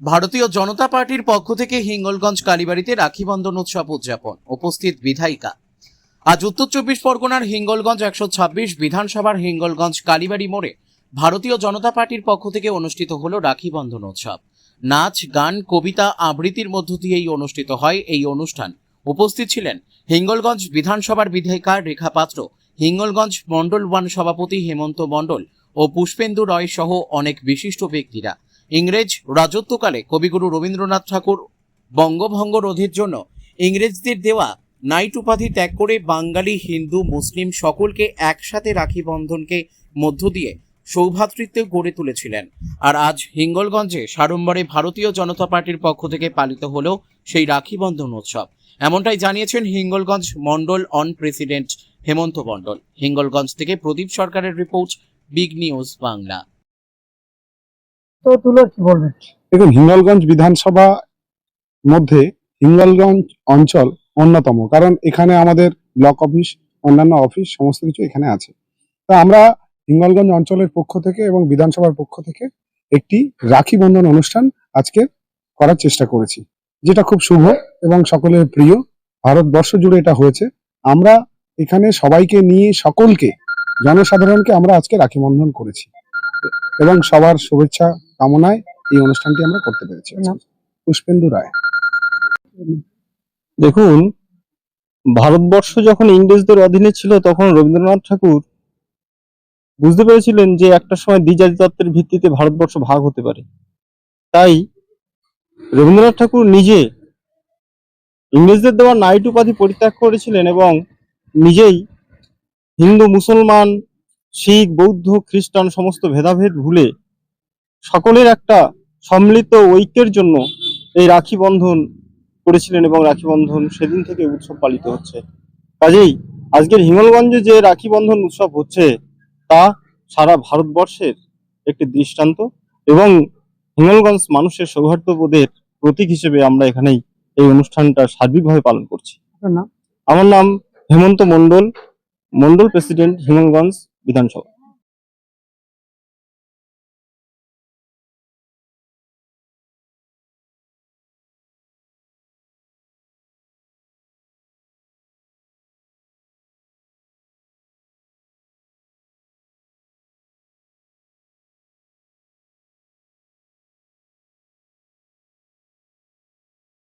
ভারতীয় জনতা পার্টির পক্ষ থেকে হিঙ্গলগঞ্জ কালীবাড়িতে রাখি বন্ধন উৎসব উদযাপন। উপস্থিত বিধায়িকা। আজ উত্তর চব্বিশ পরগনার হিঙ্গলগঞ্জ 126 বিধানসভার হিঙ্গলগঞ্জ কালীবাড়ি মোড়ে ভারতীয় জনতা পার্টির পক্ষ থেকে অনুষ্ঠিত হল রাখি বন্ধন উৎসব। নাচ, গান, কবিতা, আবৃত্তির মধ্য দিয়েই অনুষ্ঠিত হয় এই অনুষ্ঠান। উপস্থিত ছিলেন হিঙ্গলগঞ্জ বিধানসভার বিধায়িকা রেখা পাত্র, হিঙ্গলগঞ্জ মণ্ডল 1 সভাপতি হেমন্ত মণ্ডল ও পুষ্পেন্দু রয় সহ অনেক বিশিষ্ট ব্যক্তিরা। ইংরেজ রাজত্বকালে কবিগুরু রবীন্দ্রনাথ ঠাকুর বঙ্গভঙ্গ রোধের জন্য ইংরেজদের দেওয়া নাইট উপাধি ত্যাগ করে বাঙালি, হিন্দু, মুসলিম সকলকে একসাথে রাখি বন্ধনকে মধ্য দিয়ে সৌভ্রাতৃত্ব গড়ে তুলেছিলেন। আর আজ হিঙ্গলগঞ্জে সাড়ম্বরে ভারতীয় জনতা পার্টির পক্ষ থেকে পালিত হলো সেই রাখি বন্ধন উৎসব। এমনটাই জানিয়েছেন হিঙ্গলগঞ্জ মণ্ডল অন প্রেসিডেন্ট হেমন্ত মণ্ডল। হিঙ্গলগঞ্জ থেকে প্রদীপ সরকারের রিপোর্ট, বিগ নিউজ বাংলা। তো তুলার কি বলবেন? দেখুন, হিঙ্গলগঞ্জ বিধানসভা মধ্যে হিঙ্গলগঞ্জ অঞ্চল অন্যতম, কারণ এখানে আমাদের ব্লক অফিস, অন্যান্য অফিস সমস্ত কিছু এখানে আছে। তা আমরা হিঙ্গলগঞ্জ অঞ্চলের পক্ষ থেকে এবং বিধানসভার পক্ষ থেকে একটি রাখি বন্ধন অনুষ্ঠান আজকে করার চেষ্টা করেছি, যেটা খুব শুভ এবং সকলের প্রিয়। ভারতবর্ষ জুড়ে এটা হয়েছে। আমরা এখানে সবাইকে নিয়ে সকলকে, জনসাধারণকে আমরা আজকে রাখি বন্ধন করেছি এবং সবার শুভেচ্ছা কামনায় এই অনুষ্ঠানটি আমরা করতে পেরেছি। পুষ্পেন্দু রায়। দেখুন, ভারতবর্ষ যখন ইংরেজদের অধীনে ছিল তখন রবীন্দ্রনাথ ঠাকুর বুঝতে পেরেছিলেন যে একটা সময় দ্বিজাতি তত্ত্বের ভিত্তিতে ভারতবর্ষ ভাগ হতে পারে। তাই রবীন্দ্রনাথ ঠাকুর নিজে ইংরেজদের দেওয়া নাইট উপাধি পরিত্যাগ করেছিলেন এবং নিজেই হিন্দু, মুসলমান, শিখ, বৌদ্ধ, খ্রিস্টান সমস্ত ভেদাভেদ ভুলে সকলের একটা সম্মিলিত ঐক্যের জন্য এই রাখি বন্ধন করেছিলেন এবং রাখি বন্ধন সেদিন থেকে উৎসব পালিত হচ্ছে। কাজেই আজকের হিঙ্গলগঞ্জে যে রাখি বন্ধন উৎসব হচ্ছে তা সারা ভারতবর্ষের একটি দৃষ্টান্ত এবং হিঙ্গলগঞ্জ মানুষের সৌহার্দ্যবোধের প্রতীক হিসেবে আমরা এখানেই এই অনুষ্ঠানটা সার্বিকভাবে পালন করছি। আমার নাম হেমন্ত মণ্ডল, মণ্ডল প্রেসিডেন্ট, হিঙ্গলগঞ্জ বিধানসভা।